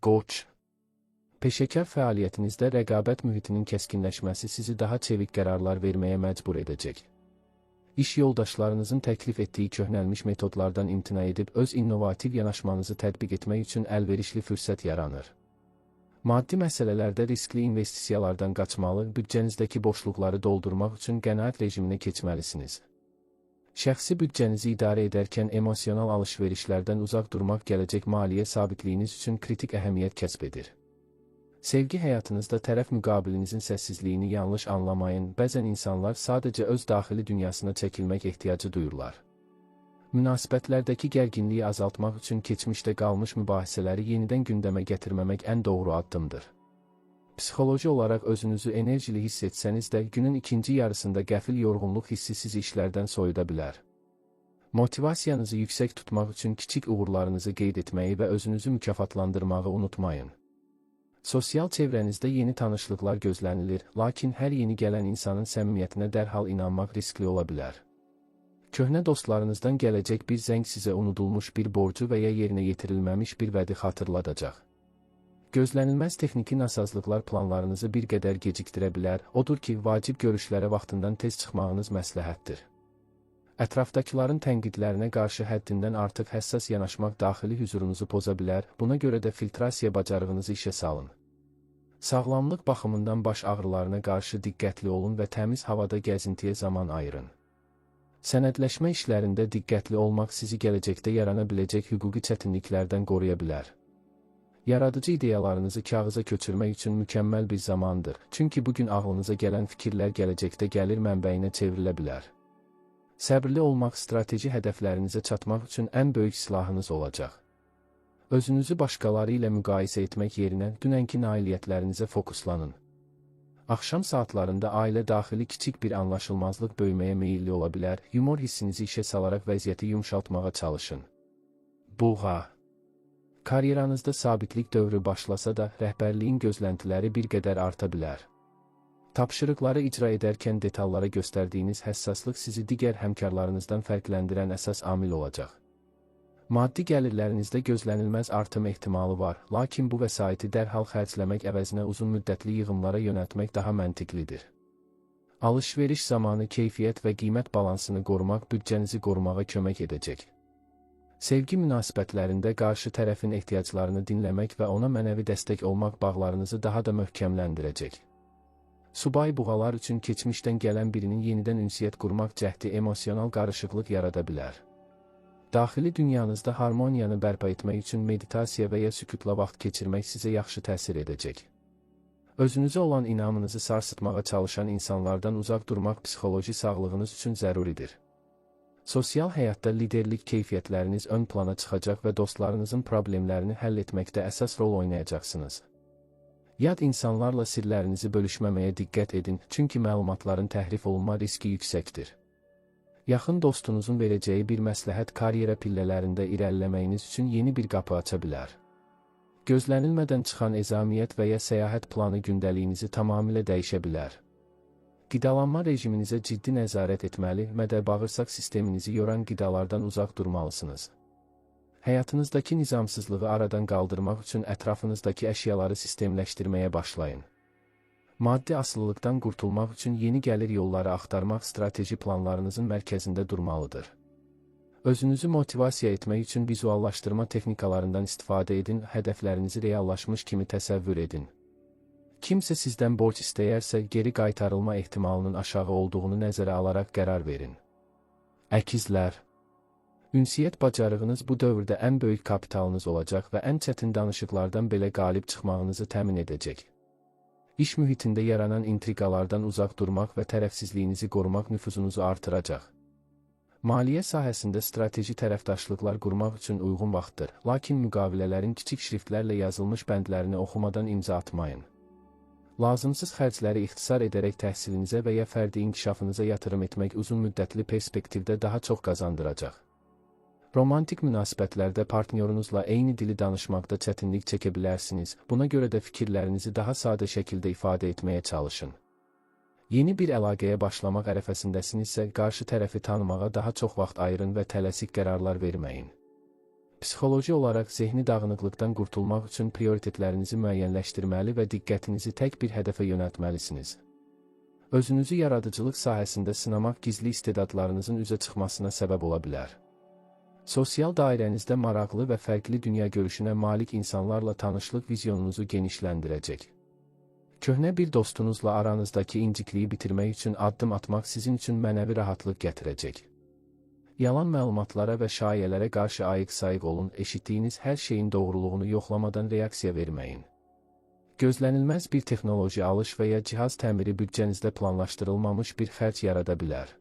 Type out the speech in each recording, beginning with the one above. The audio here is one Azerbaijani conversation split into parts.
Qoç. Peşəkar fəaliyyətinizdə rəqabət mühitinin kəskinləşməsi sizi daha çevik qərarlar verməyə məcbur edəcək. İş yoldaşlarınızın təklif etdiyi köhnəlmiş metodlardan imtina edib öz innovativ yanaşmanızı tətbiq etmək üçün əlverişli fürsət yaranır. Maddi məsələlərdə riskli investisiyalardan qaçmalı, büdcənizdəki boşluqları doldurmaq üçün qənaət rejiminə keçməlisiniz. Şəxsi büdcənizi idarə edərkən emosional alış-verişlərdən uzaq durmaq gələcək maliyyə sabitliyiniz üçün kritik əhəmiyyət kəsb edir. Sevgi həyatınızda tərəf müqabilinizin səssizliyini yanlış anlamayın, bəzən insanlar sadəcə öz daxili dünyasına çəkilmək ehtiyacı duyurlar. Münasibətlərdəki gərginliyi azaltmaq üçün keçmişdə qalmış mübahisələri yenidən gündəmə gətirməmək ən doğru addımdır. Psixoloji olaraq özünüzü enerjili hiss etsəniz də günün ikinci yarısında qəfil yorğunluq hissi sizi işlərdən soyuda bilər. Motivasiyanızı yüksək tutmaq üçün kiçik uğurlarınızı qeyd etməyi və özünüzü mükafatlandırmağı unutmayın. Sosial çevrənizdə yeni tanışlıqlar gözlənilir, lakin hər yeni gələn insanın səmimiyyətinə dərhal inanmaq riskli ola bilər. Köhnə dostlarınızdan gələcək bir zəng sizə unudulmuş bir borcu və ya yerinə yetirilməmiş bir vədi xatırladacaq. Gözlənilməz texniki nasazlıqlar planlarınızı bir qədər gecikdirə bilər, odur ki, vacib görüşlərə vaxtından tez çıxmağınız məsləhətdir. Ətrafdakıların tənqidlərinə qarşı həddindən artıq həssas yanaşmaq daxili hüzurunuzu poza bilər, buna görə də filtrasiya bacarığınızı işə salın. Sağlamlıq baxımından baş ağrılarına qarşı diqqətli olun və təmiz havada gəzintiyə zaman ayırın. Sənədləşmə işlərində diqqətli olmaq sizi gələcəkdə yarana biləcək hüquqi çətinliklərdən qoruya bilər. Yaradıcı ideyalarınızı kağıza köçürmək üçün mükəmməl bir zamandır, çünki bugün ağlınıza gələn fikirlər gələcəkdə gəlir mənbəyinə çevrilə bilər. Səbirli olmaq strateji hədəflərinizə çatmaq üçün ən böyük silahınız olacaq. Özünüzü başqaları ilə müqayisə etmək yerinə dünənki nailiyyətlərinizə fokuslanın. Axşam saatlarında ailə daxili kiçik bir anlaşılmazlıq böyüməyə meyilli ola bilər, yumor hissinizi işə salaraq vəziyyəti yumşaltmağa çalışın. Buğa. Karyeranızda sabitlik dövrü başlasa da, rəhbərliyin gözləntiləri bir qədər arta bilər. Tapşırıqları icra edərkən detallara göstərdiyiniz həssaslıq sizi digər həmkarlarınızdan fərqləndirən əsas amil olacaq. Maddi gəlirlərinizdə gözlənilməz artım ehtimalı var, lakin bu vəsaiti dərhal xərcləmək əvəzinə uzun müddətli yığımlara yönəltmək daha məntiqlidir. Alış-veriş zamanı keyfiyyət və qiymət balansını qorumaq büdcənizi qorumağa kömək edəcək. Sevgi münasibətlərində qarşı tərəfin ehtiyaclarını dinləmək və ona mənəvi dəstək olmaq bağlarınızı daha da möhkəmləndirəcək. Subay buğalar üçün keçmişdən gələn birinin yenidən ünsiyyət qurmaq cəhdi emosional qarışıqlıq yarada bilər. Daxili dünyanızda harmoniyanı bərpa etmək üçün meditasiya və ya sükutla vaxt keçirmək sizə yaxşı təsir edəcək. Özünüzə olan inamınızı sarsıtmağa çalışan insanlardan uzaq durmaq psixoloji sağlığınız üçün zəruridir. Sosial həyatda liderlik keyfiyyətləriniz ön plana çıxacaq və dostlarınızın problemlərini həll etməkdə əsas rol oynayacaqsınız. Yad insanlarla sirlərinizi bölüşməməyə diqqət edin, çünki məlumatların təhrif olunma riski yüksəkdir. Yaxın dostunuzun verəcəyi bir məsləhət karyera pillələrində irəliləməyiniz üçün yeni bir qapı aça bilər. Gözlənilmədən çıxan ezamiyyət və ya səyahət planı gündəliyinizi tamamilə dəyişə bilər. Qidalanma rejiminizə ciddi nəzarət etməli, mədə-bağırsaq sisteminizi yoran qidalardan uzaq durmalısınız. Həyatınızdakı nizamsızlığı aradan qaldırmaq üçün ətrafınızdakı əşyaları sistemləşdirməyə başlayın. Maddi asılılıqdan qurtulmaq üçün yeni gəlir yolları axtarmaq strateji planlarınızın mərkəzində durmalıdır. Özünüzü motivasiya etmək üçün vizuallaşdırma texnikalarından istifadə edin, hədəflərinizi reallaşmış kimi təsəvvür edin. Kimsə sizdən borc istəyərsə, geri qaytarılma ehtimalının aşağı olduğunu nəzərə alaraq qərar verin. Əkizlər. Ünsiyyət bacarığınız bu dövrdə ən böyük kapitalınız olacaq və ən çətin danışıqlardan belə qalib çıxmağınızı təmin edəcək. İş mühitində yaranan intriqalardan uzaq durmaq və tərəfsizliyinizi qorumaq nüfuzunuzu artıracaq. Maliyyə sahəsində strateji tərəfdaşlıqlar qurmaq üçün uyğun vaxtdır, lakin müqavilələrin kiçik şriftlərlə yazılmış bəndlərini oxumadan imza atmayın. Lazımsız xərcləri ixtisar edərək təhsilinizə və ya fərdi inkişafınıza yatırım etmək uzun müddətli perspektivdə daha çox qazandıracaq. Romantik münasibətlərdə partnyorunuzla eyni dili danışmaqda çətinlik çəkə bilərsiniz, buna görə də fikirlərinizi daha sadə şəkildə ifadə etməyə çalışın. Yeni bir əlaqəyə başlamaq ərəfəsindəsinizsə, qarşı tərəfi tanımağa daha çox vaxt ayırın və tələsik qərarlar verməyin. Psixoloji olaraq zehni dağınıqlıqdan qurtulmaq üçün prioritetlərinizi müəyyənləşdirməli və diqqətinizi tək bir hədəfə yönəltməlisiniz. Özünüzü yaradıcılıq sahəsində sınamaq gizli istedadlarınızın üzə çıxmasına səbəb ola bilər. Sosial dairənizdə maraqlı və fərqli dünya görüşünə malik insanlarla tanışlıq vizyonunuzu genişləndirəcək. Köhnə bir dostunuzla aranızdakı incikliyi bitirmək üçün addım atmaq sizin üçün mənəvi rahatlıq gətirəcək. Yalan məlumatlara və şayiələrə qarşı ayıq-sayıq olun, eşitdiyiniz hər şeyin doğruluğunu yoxlamadan reaksiya verməyin. Gözlənilməz bir texnoloji alış və ya cihaz təmiri büdcənizdə planlaşdırılmamış bir xərc yarada bilər.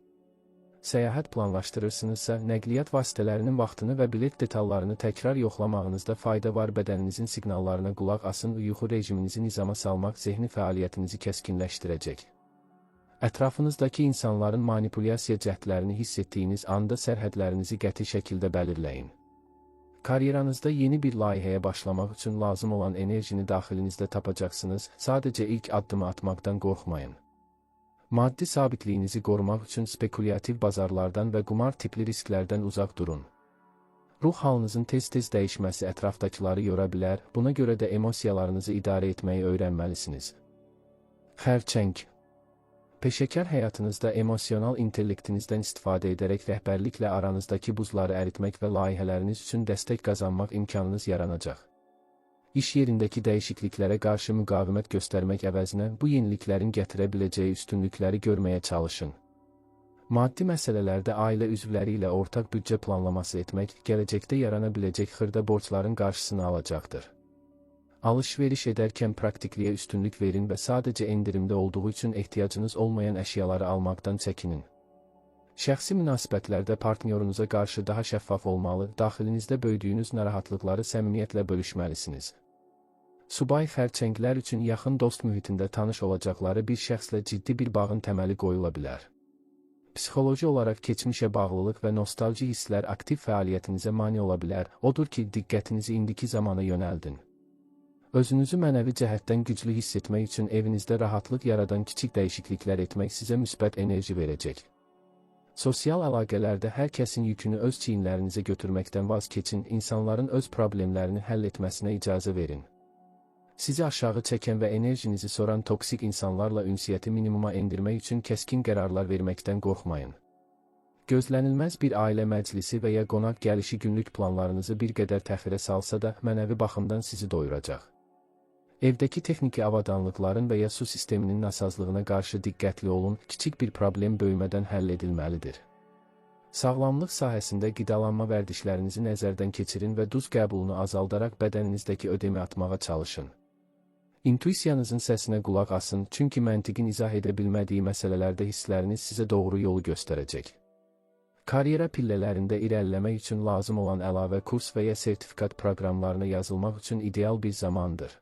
Səyahət planlaşdırırsınızsa, nəqliyyat vasitələrinin vaxtını və bilet detallarını təkrar yoxlamağınızda fayda var. Bədəninizin siqnallarına qulaq asın, yuxu rejiminizi nizama salmaq zehni fəaliyyətinizi kəskinləşdirəcək. Ətrafınızdakı insanların manipulyasiya cəhdlərini hiss etdiyiniz anda sərhədlərinizi qəti şəkildə bəlirləyin. Karyeranızda yeni bir layihəyə başlamaq üçün lazım olan enerjini daxilinizdə tapacaqsınız, sadəcə ilk addımı atmaqdan qorxmayın. Maddi sabitliyinizi qorumaq üçün spekulyativ bazarlardan və qumar tipli risklərdən uzaq durun. Ruh halınızın tez-tez dəyişməsi ətrafdakıları yora bilər, buna görə də emosiyalarınızı idarə etməyi öyrənməlisiniz. Xərçəng. Peşəkar həyatınızda emosional intellektinizdən istifadə edərək rəhbərliklə aranızdakı buzları əritmək və layihələriniz üçün dəstək qazanmaq imkanınız yaranacaq. İş yerindəki dəyişikliklərə qarşı müqavimət göstərmək əvəzinə bu yeniliklərin gətirə biləcəyi üstünlükləri görməyə çalışın. Maddi məsələlərdə ailə üzvləri ilə ortaq büdcə planlaması etmək, gələcəkdə yarana biləcək xırda borcların qarşısını alacaqdır. Alış-veriş edərkən praktikliyə üstünlük verin və sadəcə endirimdə olduğu üçün ehtiyacınız olmayan əşyaları almaqdan çəkinin. Şəxsi münasibətlərdə partnyorunuza qarşı daha şəffaf olmalı, daxilinizdə böyüdüyünüz narahatlıqları səmimiyyətlə bölüşməlisiniz. Subay xərçənglər üçün yaxın dost mühitində tanış olacaqları bir şəxslə ciddi bir bağın təməli qoyula bilər. Psixoloji olaraq keçmişə bağlılıq və nostalji hisslər aktiv fəaliyyətinizə mane ola bilər, odur ki, diqqətinizi indiki zamana yönəldin. Özünüzü mənəvi cəhətdən güclü hiss etmək üçün evinizdə rahatlıq yaradan kiçik dəyişikliklər etmək sizə müsbət enerji verəcək. Sosial əlaqələrdə hər kəsin yükünü öz çiyinlərinizə götürməkdən vaz keçin, insanların öz problemlərini həll etməsinə icazə verin. Sizi aşağı çəkən və enerjinizi soran toksik insanlarla ünsiyyəti minimuma endirmək üçün kəskin qərarlar verməkdən qorxmayın. Gözlənilməz bir ailə məclisi və ya qonaq gəlişi günlük planlarınızı bir qədər təxirə salsa da, mənəvi baxımdan sizi doyuracaq. Evdəki texniki avadanlıqların və ya su sisteminin nasazlığına qarşı diqqətli olun, kiçik bir problem böyümədən həll edilməlidir. Sağlamlıq sahəsində qidalanma vərdişlərinizi nəzərdən keçirin və duz qəbulunu azaldaraq bədəninizdəki ödemi atmağa çalışın. İntuisiyanızın səsinə qulaq asın, çünki məntiqin izah edə bilmədiyi məsələlərdə hissləriniz sizə doğru yolu göstərəcək. Karyera pillələrində irəliləmək üçün lazım olan əlavə kurs və ya sertifikat proqramlarına yazılmaq üçün ideal bir zamandır.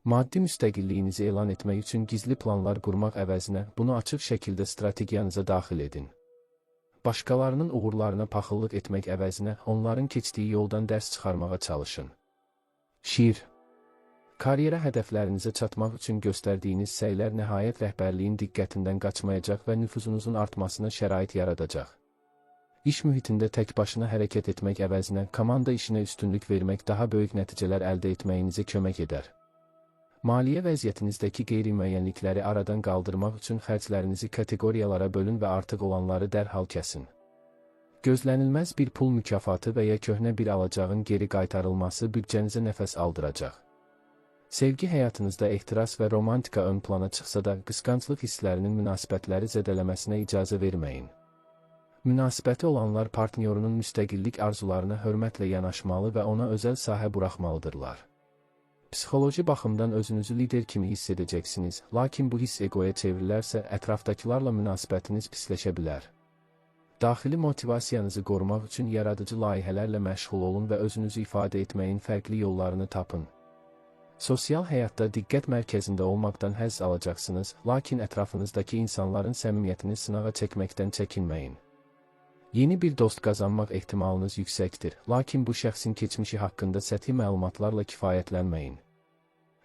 Maddi müstəqilliyinizi elan etmək üçün gizli planlar qurmaq əvəzinə bunu açıq şəkildə strategiyanıza daxil edin. Başqalarının uğurlarına paxıllıq etmək əvəzinə onların keçdiyi yoldan dərs çıxarmağa çalışın. Şiir. Karyera hədəflərinizə çatmaq üçün göstərdiyiniz səylər nəhayət rəhbərliyin diqqətindən qaçmayacaq və nüfuzunuzun artmasına şərait yaradacaq. İş mühitində tək başına hərəkət etmək əvəzinə komanda işinə üstünlük vermək daha böyük nəticələr əldə etməyinizə kömək edər. Maliyyə vəziyyətinizdəki qeyri-müəyyənlikləri aradan qaldırmaq üçün xərclərinizi kateqoriyalara bölün və artıq olanları dərhal kəsin. Gözlənilməz bir pul mükafatı və ya köhnə bir alacağın geri qaytarılması büdcənizə nəfəs aldıracaq. Sevgi həyatınızda ehtiras və romantika ön plana çıxsa da, qısqanclıq hisslərinin münasibətləri zədələməsinə icazə verməyin. Münasibəti olanlar partnyorunun müstəqillik arzularına hörmətlə yanaşmalı və ona özəl sahə buraxmalıdırlar. Psixoloji baxımdan özünüzü lider kimi hiss edəcəksiniz, lakin bu hiss egoya çevrilərsə, ətrafdakılarla münasibətiniz pisləşə bilər. Daxili motivasiyanızı qorumaq üçün yaradıcı layihələrlə məşğul olun və özünüzü ifadə etməyin fərqli yollarını tapın. Sosial həyatda diqqət mərkəzində olmaqdan həzz alacaqsınız, lakin ətrafınızdakı insanların səmimiyyətini sınağa çəkməkdən çəkinməyin. Yeni bir dost qazanmaq ehtimalınız yüksəkdir, lakin bu şəxsin keçmişi haqqında səthi məlumatlarla kifayətlənməyin.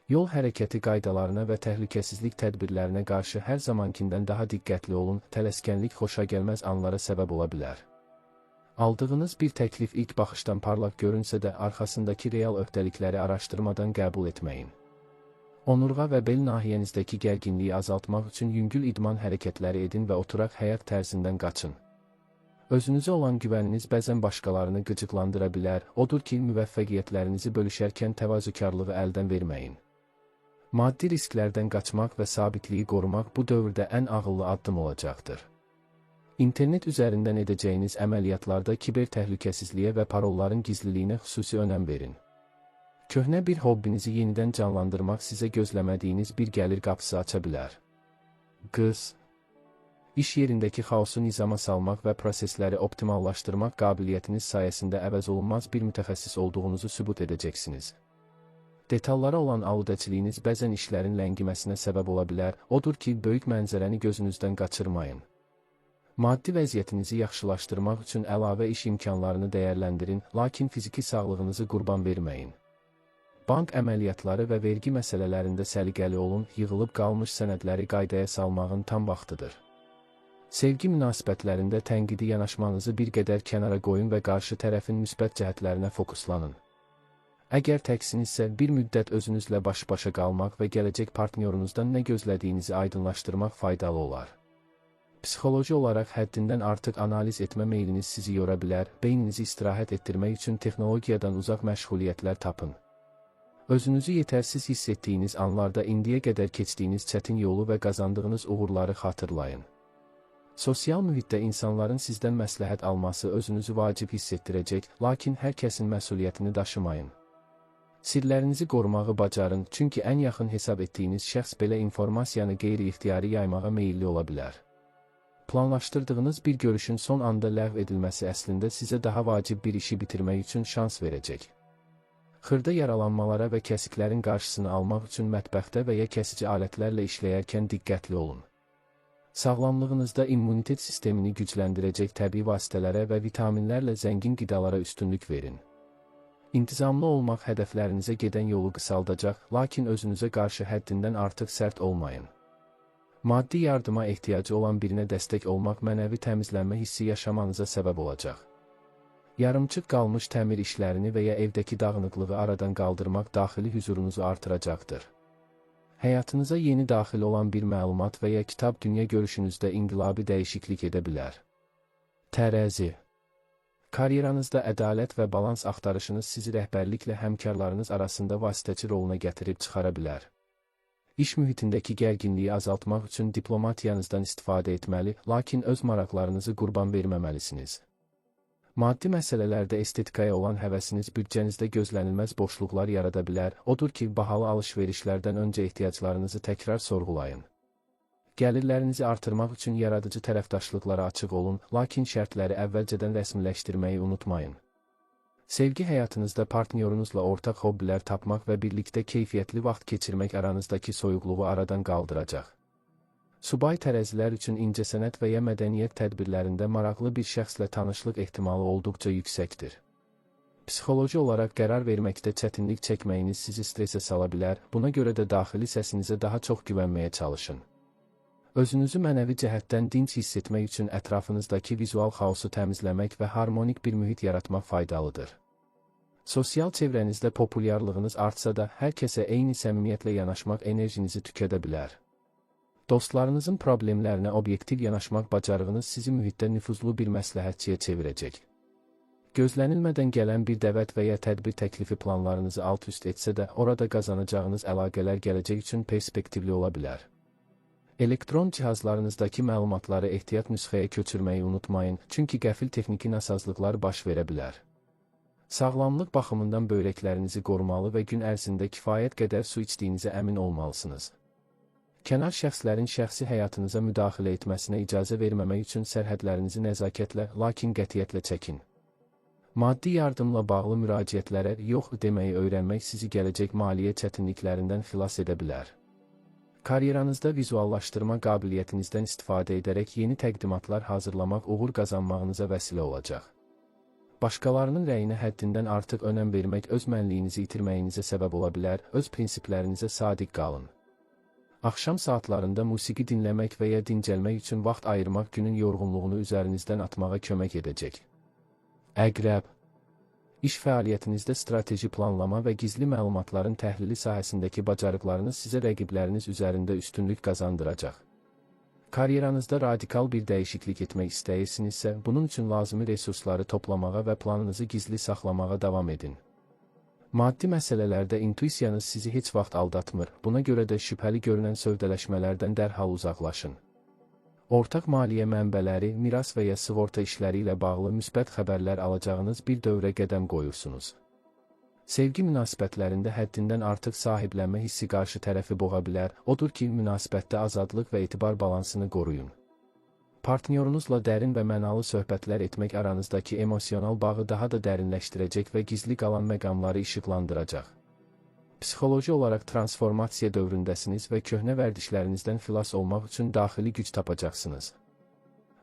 Yol hərəkəti qaydalarına və təhlükəsizlik tədbirlərinə qarşı hər zamankindən daha diqqətli olun, tələskənlik xoşagəlməz anlara səbəb ola bilər. Aldığınız bir təklif ilk baxışdan parlaq görünsə də arxasındakı real öhdəlikləri araşdırmadan qəbul etməyin. Onurğa və bel nahiyənizdəki gərginliyi azaltmaq üçün yüngül idman hərəkətləri edin və oturaq həyat tərzindən qaçın. Özünüzə olan güvəniniz bəzən başqalarını qıcıqlandıra bilər, odur ki, müvəffəqiyyətlərinizi bölüşərkən təvazökarlığı əldən verməyin. Maddi risklərdən qaçmaq və sabitliyi qorumaq bu dövrdə ən ağıllı addım olacaqdır. İnternet üzərindən edəcəyiniz əməliyyatlarda kiber təhlükəsizliyə və parolların gizliliyinə xüsusi önəm verin. Köhnə bir hobbinizi yenidən canlandırmaq sizə gözləmədiyiniz bir gəlir qapısı aça bilər. İş yerindəki xaosu nizama salmaq və prosesləri optimallaşdırmaq qabiliyyətiniz sayəsində əvəzolunmaz bir mütəxəssis olduğunuzu sübut edəcəksiniz. Detallara olan aludəçiliyiniz bəzən işlərin ləngiməsinə səbəb ola bilər, odur ki, böyük mənzərəni gözünüzdən qaçırmayın. Maddi vəziyyətinizi yaxşılaşdırmaq üçün əlavə iş imkanlarını dəyərləndirin, lakin fiziki sağlığınızı qurban verməyin. Bank əməliyyatları və vergi məsələlərində səliqəli olun, yığılıb qalmış sənədləri qaydaya salmağın tam vaxtıdır. Sevgi münasibətlərində tənqidi yanaşmanızı bir qədər kənara qoyun və qarşı tərəfin müsbət cəhətlərinə fokuslanın. Əgər təksinizsə, bir müddət özünüzlə baş-başa qalmaq və gələcək partnyorunuzdan nə gözlədiyinizi aydınlaşdırmaq faydalı olar. Psixoloji olaraq həddindən artıq analiz etmə meyliniz sizi yora bilər, beyninizi istirahət etdirmək üçün texnologiyadan uzaq məşğuliyyətlər tapın. Özünüzü yetərsiz hiss etdiyiniz anlarda indiyə qədər keçdiyiniz çətin yolu və qazandığınız uğurları xatırlayın. Sosial mühitdə insanların sizdən məsləhət alması özünüzü vacib hiss etdirəcək, lakin hər kəsin məsuliyyətini daşımayın. Sirlərinizi qorumağı bacarın, çünki ən yaxın hesab etdiyiniz şəxs belə informasiyanı qeyri-ixtiyari yaymağa meyilli ola bilər. Planlaşdırdığınız bir görüşün son anda ləğv edilməsi əslində sizə daha vacib bir işi bitirmək üçün şans verəcək. Xırda yaralanmalara və kəsiklərin qarşısını almaq üçün mətbəxdə və ya kəsici alətlərlə işləyərkən diqqətli olun. Sağlamlığınızda immunitet sistemini gücləndirəcək təbii vasitələrə və vitaminlərlə zəngin qidalara üstünlük verin. İntizamlı olmaq hədəflərinizə gedən yolu qısaldacaq, lakin özünüzə qarşı həddindən artıq sərt olmayın. Maddi yardıma ehtiyacı olan birinə dəstək olmaq mənəvi təmizlənmə hissi yaşamanıza səbəb olacaq. Yarımçıq qalmış təmir işlərini və ya evdəki dağınıqlığı aradan qaldırmaq daxili hüzurunuzu artıracaqdır. Həyatınıza yeni daxil olan bir məlumat və ya kitab dünya görüşünüzdə inqilabi dəyişiklik edə bilər. Tərəzi. Karyeranızda ədalət və balans axtarışınız sizi rəhbərliklə həmkarlarınız arasında vasitəçi roluna gətirib çıxara bilər. İş mühitindəki gərginliyi azaltmaq üçün diplomatiyanızdan istifadə etməli, lakin öz maraqlarınızı qurban verməməlisiniz. Maddi məsələlərdə estetikaya olan həvəsiniz büdcənizdə gözlənilməz boşluqlar yarada bilər, odur ki, bahalı alış-verişlərdən öncə ehtiyaclarınızı təkrar sorğulayın. Gəlirlərinizi artırmaq üçün yaradıcı tərəfdaşlıqlara açıq olun, lakin şərtləri əvvəlcədən rəsmiləşdirməyi unutmayın. Sevgi həyatınızda partnyorunuzla ortaq hobbilər tapmaq və birlikdə keyfiyyətli vaxt keçirmək aranızdakı soyuqluğu aradan qaldıracaq. Subay tərəzilər üçün incəsənət və ya mədəniyyət tədbirlərində maraqlı bir şəxslə tanışlıq ehtimalı olduqca yüksəkdir. Psixoloji olaraq qərar verməkdə çətinlik çəkməyiniz sizi stresə sala bilər, buna görə də daxili səsinizə daha çox güvənməyə çalışın. Özünüzü mənəvi cəhətdən dinc hiss etmək üçün ətrafınızdakı vizual xaosu təmizləmək və harmonik bir mühit yaratmaq faydalıdır. Sosial çevrənizdə populyarlığınız artsa da, hər kəsə eyni səmimiyyətlə yanaşmaq enerjinizi tükədə bilər. Dostlarınızın problemlərinə obyektiv yanaşmaq bacarığınız sizi mühitdə nüfuzlu bir məsləhətçiyə çevirəcək. Gözlənilmədən gələn bir dəvət və ya tədbir təklifi planlarınızı alt-üst etsə də, orada qazanacağınız əlaqələr gələcək üçün perspektivli ola bilər. Elektron cihazlarınızdakı məlumatları ehtiyat nüsxəyə köçürməyi unutmayın, çünki qəfil texniki nasazlıqlar baş verə bilər. Sağlamlıq baxımından böyrəklərinizi qorumalı və gün ərzində kifayət qədər su içdiyinizə əmin olmalısınız. Kənar şəxslərin şəxsi həyatınıza müdaxilə etməsinə icazə verməmək üçün sərhədlərinizi nəzakətlə, lakin qətiyyətlə çəkin. Maddi yardımla bağlı müraciətlərə yox deməyi öyrənmək sizi gələcək maliyyə çətinliklərindən xilas edə bilər. Karyeranızda vizuallaşdırma qabiliyyətinizdən istifadə edərək yeni təqdimatlar hazırlamaq uğur qazanmağınıza vəsilə olacaq. Başqalarının rəyinə həddindən artıq önəm vermək öz mənliyinizi itirməyinizə səbəb ola bilər, öz prinsiplərinizə sadiq qalın. Axşam saatlarında musiqi dinləmək və ya dincəlmək üçün vaxt ayırmaq günün yorğunluğunu üzərinizdən atmağa kömək edəcək. Əqrəb. İş fəaliyyətinizdə strateji planlama və gizli məlumatların təhlili sahəsindəki bacarıqlarınız sizə rəqibləriniz üzərində üstünlük qazandıracaq. Karyeranızda radikal bir dəyişiklik etmək istəyirsinizsə, bunun üçün lazımi resursları toplamağa və planınızı gizli saxlamağa davam edin. Maddi məsələlərdə intuisiyanız sizi heç vaxt aldatmır, buna görə də şübhəli görünən sövdələşmələrdən dərhal uzaqlaşın. Ortaq maliyyə mənbələri, miras və ya sığorta işləri ilə bağlı müsbət xəbərlər alacağınız bir dövrə qədəm qoyursunuz. Sevgi münasibətlərində həddindən artıq sahiblənmə hissi qarşı tərəfi boğa bilər, odur ki, münasibətdə azadlıq və etibar balansını qoruyun. Partnyorunuzla dərin və mənalı söhbətlər etmək aranızdakı emosional bağı daha da dərinləşdirəcək və gizli qalan məqamları işıqlandıracaq. Psixoloji olaraq transformasiya dövründəsiniz və köhnə vərdişlərinizdən xilas olmaq üçün daxili güc tapacaqsınız.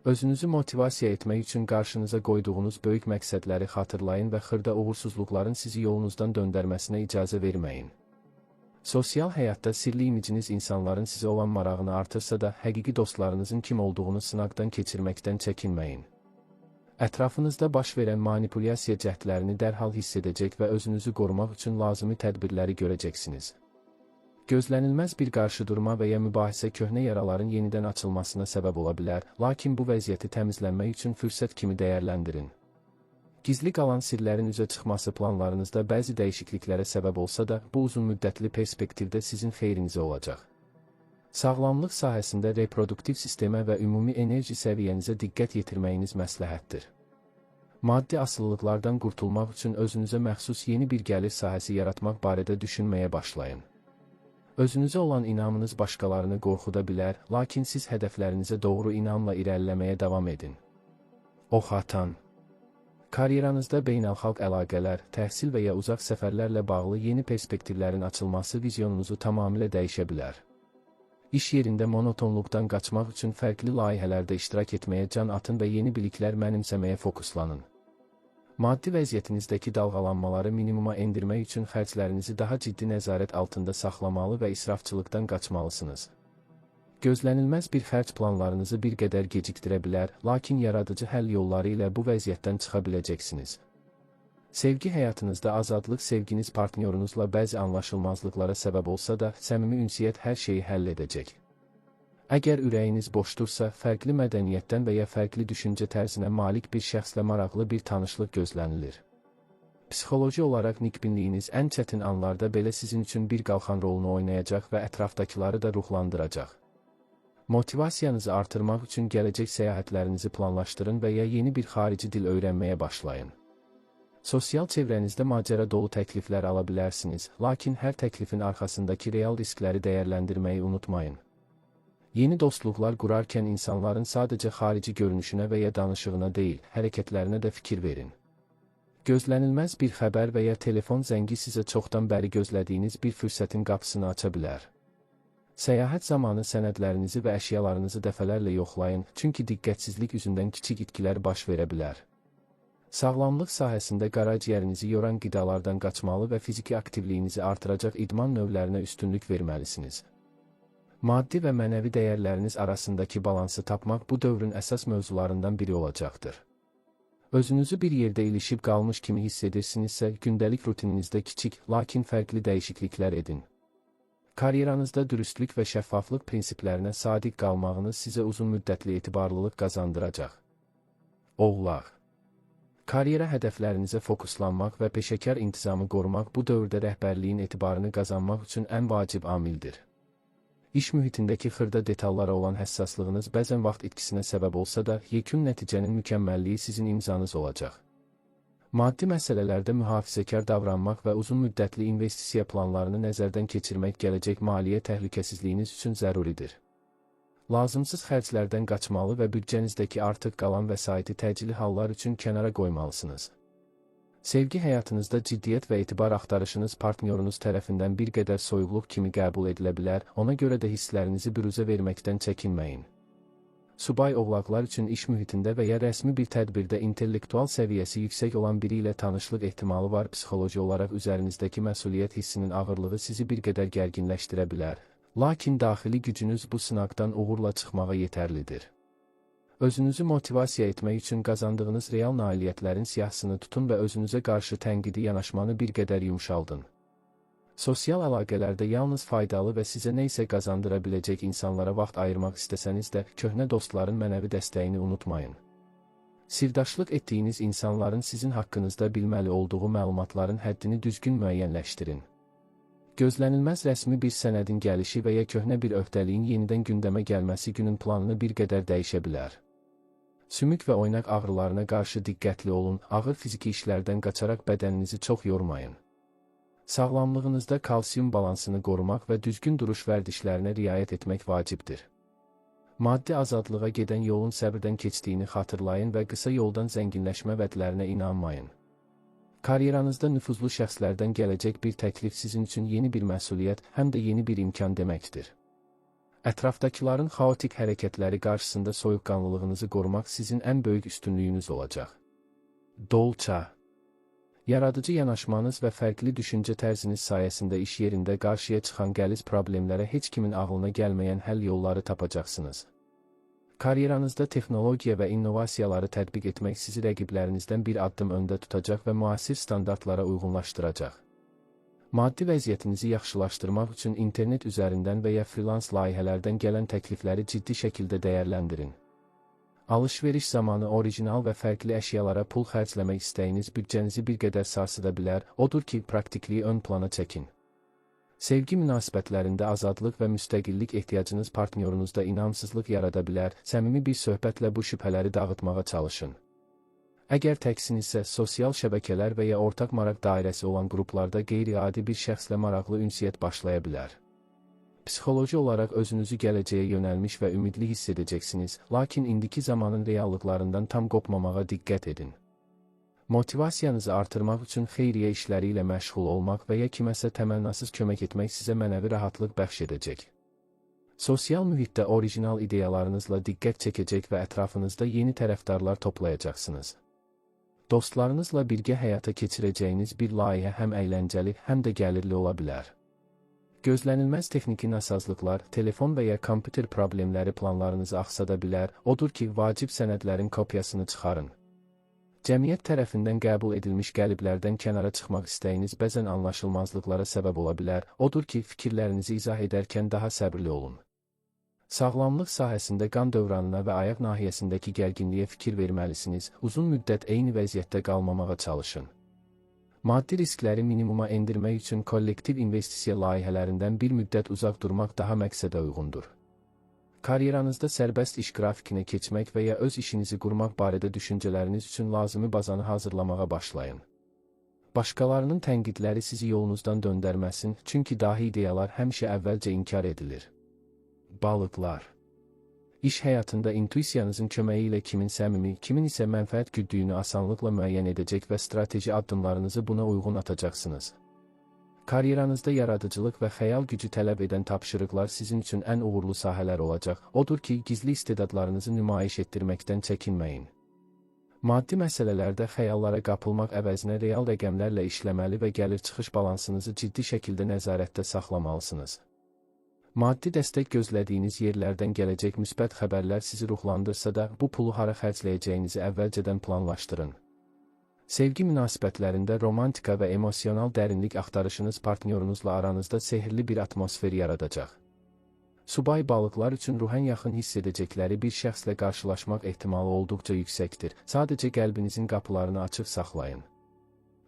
Özünüzü motivasiya etmək üçün qarşınıza qoyduğunuz böyük məqsədləri xatırlayın və xırda uğursuzluqların sizi yolunuzdan döndərməsinə icazə verməyin. Sosial həyatda sirli imiciniz insanların sizə olan marağını artırsa da, həqiqi dostlarınızın kim olduğunu sınaqdan keçirməkdən çəkinməyin. Ətrafınızda baş verən manipulyasiya cəhdlərini dərhal hiss edəcək və özünüzü qorumaq üçün lazımi tədbirləri görəcəksiniz. Gözlənilməz bir qarşıdurma və ya mübahisə köhnə yaraların yenidən açılmasına səbəb ola bilər, lakin bu vəziyyəti təmizlənmək üçün fürsət kimi dəyərləndirin. Gizli qalan sirlərin üzə çıxması planlarınızda bəzi dəyişikliklərə səbəb olsa da, bu uzunmüddətli perspektivdə sizin xeyrinizə olacaq. Sağlamlıq sahəsində reproduktiv sistemə və ümumi enerji səviyyənizə diqqət yetirməyiniz məsləhətdir. Maddi asılılıqlardan qurtulmaq üçün özünüzə məxsus yeni bir gəlir sahəsi yaratmaq barədə düşünməyə başlayın. Özünüzə olan inamınız başqalarını qorxuda bilər, lakin siz hədəflərinizə doğru inamla irəliləməyə davam edin. Oxatan. Karyeranızda beynəlxalq əlaqələr, təhsil və ya uzaq səfərlərlə bağlı yeni perspektivlərin açılması vizyonunuzu tamamilə dəyişə bilər. İş yerində monotonluqdan qaçmaq üçün fərqli layihələrdə iştirak etməyə can atın və yeni biliklər mənimsəməyə fokuslanın. Maddi vəziyyətinizdəki dalğalanmaları minimuma endirmək üçün xərclərinizi daha ciddi nəzarət altında saxlamalı və israfçılıqdan qaçmalısınız. Gözlənilməz bir xərc planlarınızı bir qədər gecikdirə bilər, lakin yaradıcı həll yolları ilə bu vəziyyətdən çıxa biləcəksiniz. Sevgi həyatınızda azadlıq sevginiz partnyorunuzla bəzi anlaşılmazlıqlara səbəb olsa da, səmimi ünsiyyət hər şeyi həll edəcək. Əgər ürəyiniz boşdursa, fərqli mədəniyyətdən və ya fərqli düşüncə tərzinə malik bir şəxslə maraqlı bir tanışlıq gözlənilir. Psixoloji olaraq nikbinliyiniz ən çətin anlarda belə sizin üçün bir qalxan rolunu oynayacaq və ətrafdakıları da ruhlandıracaq. Motivasiyanızı artırmaq üçün gələcək səyahətlərinizi planlaşdırın və ya yeni bir xarici dil öyrənməyə başlayın. Sosial çevrənizdə macəra dolu təkliflər ala bilərsiniz, lakin hər təklifin arxasındakı real riskləri dəyərləndirməyi unutmayın. Yeni dostluqlar qurarkən insanların sadəcə xarici görünüşünə və ya danışığına deyil, hərəkətlərinə də fikir verin. Gözlənilməz bir xəbər və ya telefon zəngi sizə çoxdan bəri gözlədiyiniz bir fürsətin qapısını aça bilər. Səyahət zamanı sənədlərinizi və əşyalarınızı dəfələrlə yoxlayın, çünki diqqətsizlik üzündən kiçik itkilər baş verə bilər. Sağlamlıq sahəsində qaraciyərinizi yoran qidalardan qaçmalı və fiziki aktivliyinizi artıracaq idman növlərinə üstünlük verməlisiniz. Maddi və mənəvi dəyərləriniz arasındakı balansı tapmaq bu dövrün əsas mövzularından biri olacaqdır. Özünüzü bir yerdə ilişib qalmış kimi hiss edirsinizsə, gündəlik rutininizdə kiçik, lakin fərqli dəyişikliklər edin. Karyeranızda dürüstlük və şəffaflıq prinsiplərinə sadiq qalmağınız sizə uzunmüddətli etibarlılıq qazandıracaq. Oğlaq. Karyera hədəflərinizə fokuslanmaq və peşəkar intizamı qorumaq bu dövrdə rəhbərliyin etibarını qazanmaq üçün ən vacib amildir. İş mühitindəki xırda detallara olan həssaslığınız bəzən vaxt itkisinə səbəb olsa da, yekun nəticənin mükəmməlliyi sizin imzanız olacaq. Maddi məsələlərdə mühafizəkar davranmaq və uzunmüddətli investisiya planlarını nəzərdən keçirmək gələcək maliyyə təhlükəsizliyiniz üçün zəruridir. Lazımsız xərclərdən qaçmalı və büdcənizdəki artıq qalan vəsaiti təcili hallar üçün kənara qoymalısınız. Sevgi həyatınızda ciddiyyət və etibar axtarışınız partnyorunuz tərəfindən bir qədər soyuqluq kimi qəbul edilə bilər, ona görə də hisslərinizi büruzə verməkdən çəkinməyin. Subay oğlaqlar üçün iş mühitində və ya rəsmi bir tədbirdə intellektual səviyyəsi yüksək olan biri ilə tanışlıq ehtimalı var. Psixoloji olaraq üzərinizdəki məsuliyyət hissinin ağırlığı sizi bir qədər gərginləşdirə bilər, lakin daxili gücünüz bu sınaqdan uğurla çıxmağa yetərlidir. Özünüzü motivasiya etmək üçün qazandığınız real nailiyyətlərin siyahısını tutun və özünüzə qarşı tənqidi yanaşmanı bir qədər yumşaldın. Sosial əlaqələrdə yalnız faydalı və sizə nə isə qazandıra biləcək insanlara vaxt ayırmaq istəsəniz də, köhnə dostların mənəvi dəstəyini unutmayın. Sirdaşlıq etdiyiniz insanların sizin haqqınızda bilməli olduğu məlumatların həddini düzgün müəyyənləşdirin. Gözlənilməz rəsmi bir sənədin gəlişi və ya köhnə bir öhdəliyin yenidən gündəmə gəlməsi günün planını bir qədər dəyişə bilər. Sümük və oynaq ağrılarına qarşı diqqətli olun, ağır fiziki işlərdən qaçaraq bədəninizi çox yormayın. Sağlamlığınızda kalsium balansını qorumaq və düzgün duruş vərdişlərinə riayət etmək vacibdir. Maddi azadlığa gedən yolun səbirdən keçdiyini xatırlayın və qısa yoldan zənginləşmə vədlərinə inanmayın. Karyeranızda nüfuzlu şəxslərdən gələcək bir təklif sizin üçün yeni bir məsuliyyət, həm də yeni bir imkan deməkdir. Ətrafdakıların xaotik hərəkətləri qarşısında soyuqqanlılığınızı qorumaq sizin ən böyük üstünlüyünüz olacaq. Dolça. Yaradıcı yanaşmanız və fərqli düşüncə tərziniz sayəsində iş yerində qarşıya çıxan qəliz problemlərə heç kimin ağlına gəlməyən həll yolları tapacaqsınız. Karyeranızda texnologiya və innovasiyaları tətbiq etmək sizi rəqiblərinizdən bir addım öndə tutacaq və müasir standartlara uyğunlaşdıracaq. Maddi vəziyyətinizi yaxşılaşdırmaq üçün internet üzərindən və ya freelance layihələrdən gələn təklifləri ciddi şəkildə dəyərləndirin. Alış-veriş zamanı orijinal və fərqli əşyalara pul xərcləmək istəyiniz büdcənizi bir qədər sarsıda bilər, odur ki, praktikliyi ön plana çəkin. Sevgi münasibətlərində azadlıq və müstəqillik ehtiyacınız partnyorunuzda inamsızlıq yarada bilər, səmimi bir söhbətlə bu şübhələri dağıtmağa çalışın. Əgər təksinizsə, sosial şəbəkələr və ya ortaq maraq dairəsi olan qruplarda qeyri-adi bir şəxslə maraqlı ünsiyyət başlaya bilər. Psixoloji olaraq özünüzü gələcəyə yönəlmiş və ümidli hiss edəcəksiniz, lakin indiki zamanın reallıqlarından tam qopmamağa diqqət edin. Motivasiyanızı artırmaq üçün xeyriyyə işləri ilə məşğul olmaq və ya kiməsə təmənnasız kömək etmək sizə mənəvi rahatlıq bəxş edəcək. Sosial mühitdə orijinal ideyalarınızla diqqət çəkəcək və ətrafınızda yeni tərəfdarlar toplayacaqsınız. Dostlarınızla birgə həyata keçirəcəyiniz bir layihə həm əyləncəli, həm də gəlirli ola bilər. Gözlənilməz texniki nasazlıqlar, telefon və ya kompüter problemləri planlarınızı axsada bilər, odur ki, vacib sənədlərin kopyasını çıxarın. Cəmiyyət tərəfindən qəbul edilmiş qəliblərdən kənara çıxmaq istəyiniz bəzən anlaşılmazlıqlara səbəb ola bilər, odur ki, fikirlərinizi izah edərkən daha səbirli olun. Sağlamlıq sahəsində qan dövranına və ayaq nahiyəsindəki gərginliyə fikir verməlisiniz, uzun müddət eyni vəziyyətdə qalmamağa çalışın. Maddi riskləri minimuma endirmək üçün kollektiv investisiya layihələrindən bir müddət uzaq durmaq daha məqsədə uyğundur. Karyeranızda sərbəst iş grafikinə keçmək və ya öz işinizi qurmaq barədə düşüncələriniz üçün lazımi bazanı hazırlamağa başlayın. Başqalarının tənqidləri sizi yolunuzdan döndərməsin, çünki dahi ideyalar həmişə əvvəlcə inkar edilir. Balıqlar. İş həyatında intuisiyanızın köməyi ilə kimin səmimi, kimin isə mənfəət güddüyünü asanlıqla müəyyən edəcək və strateji addımlarınızı buna uyğun atacaqsınız. Karyeranızda yaradıcılıq və xəyal gücü tələb edən tapşırıqlar sizin üçün ən uğurlu sahələr olacaq, odur ki, gizli istedadlarınızı nümayiş etdirməkdən çəkinməyin. Maddi məsələlərdə xəyallara qapılmaq əvəzinə real rəqəmlərlə işləməli və gəlir-çıxış balansınızı ciddi şəkildə nəzarətdə saxlamalısınız. Maddi dəstək gözlədiyiniz yerlərdən gələcək müsbət xəbərlər sizi ruhlandırsa da, bu pulu hara xərcləyəcəyinizi əvvəlcədən planlaşdırın. Sevgi münasibətlərində romantika və emosional dərinlik axtarışınız partnyorunuzla aranızda sehrli bir atmosfer yaradacaq. Subay balıqlar üçün ruhən yaxın hiss edəcəkləri bir şəxslə qarşılaşmaq ehtimalı olduqca yüksəkdir. Sadəcə qəlbinizin qapılarını açıq saxlayın.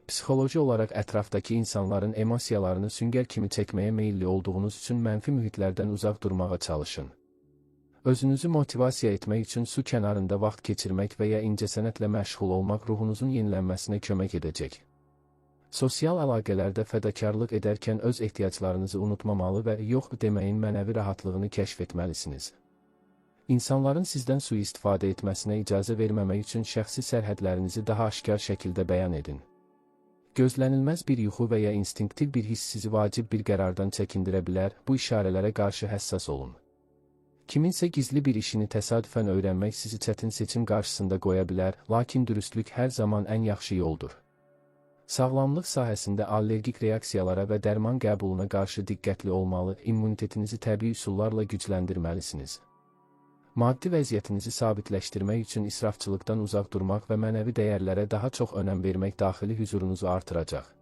Psixoloji olaraq ətrafdakı insanların emosiyalarını süngər kimi çəkməyə meyilli olduğunuz üçün mənfi mühitlərdən uzaq durmağa çalışın. Özünüzü motivasiya etmək üçün su kənarında vaxt keçirmək və ya incəsənətlə məşğul olmaq ruhunuzun yenilənməsinə kömək edəcək. Sosial əlaqələrdə fədakarlıq edərkən öz ehtiyaclarınızı unutmamalı və yox deməyin mənəvi rahatlığını kəşf etməlisiniz. İnsanların sizdən sui-istifadə etməsinə icazə verməmək üçün şəxsi sərhədlərinizi daha aşkar şəkildə bəyan edin. Gözlənilməz bir yuxu və ya instinktiv bir hiss sizi vacib bir qərardan çəkindirə bilər, bu işarələrə qarşı həssas olun. Kiminsə gizli bir işini təsadüfən öyrənmək sizi çətin seçim qarşısında qoya bilər, lakin dürüstlük hər zaman ən yaxşı yoldur. Sağlamlıq sahəsində allergik reaksiyalara və dərman qəbuluna qarşı diqqətli olmalı, immunitetinizi təbii üsullarla gücləndirməlisiniz. Maddi vəziyyətinizi sabitləşdirmək üçün israfçılıqdan uzaq durmaq və mənəvi dəyərlərə daha çox önəm vermək daxili hüzurunuzu artıracaq.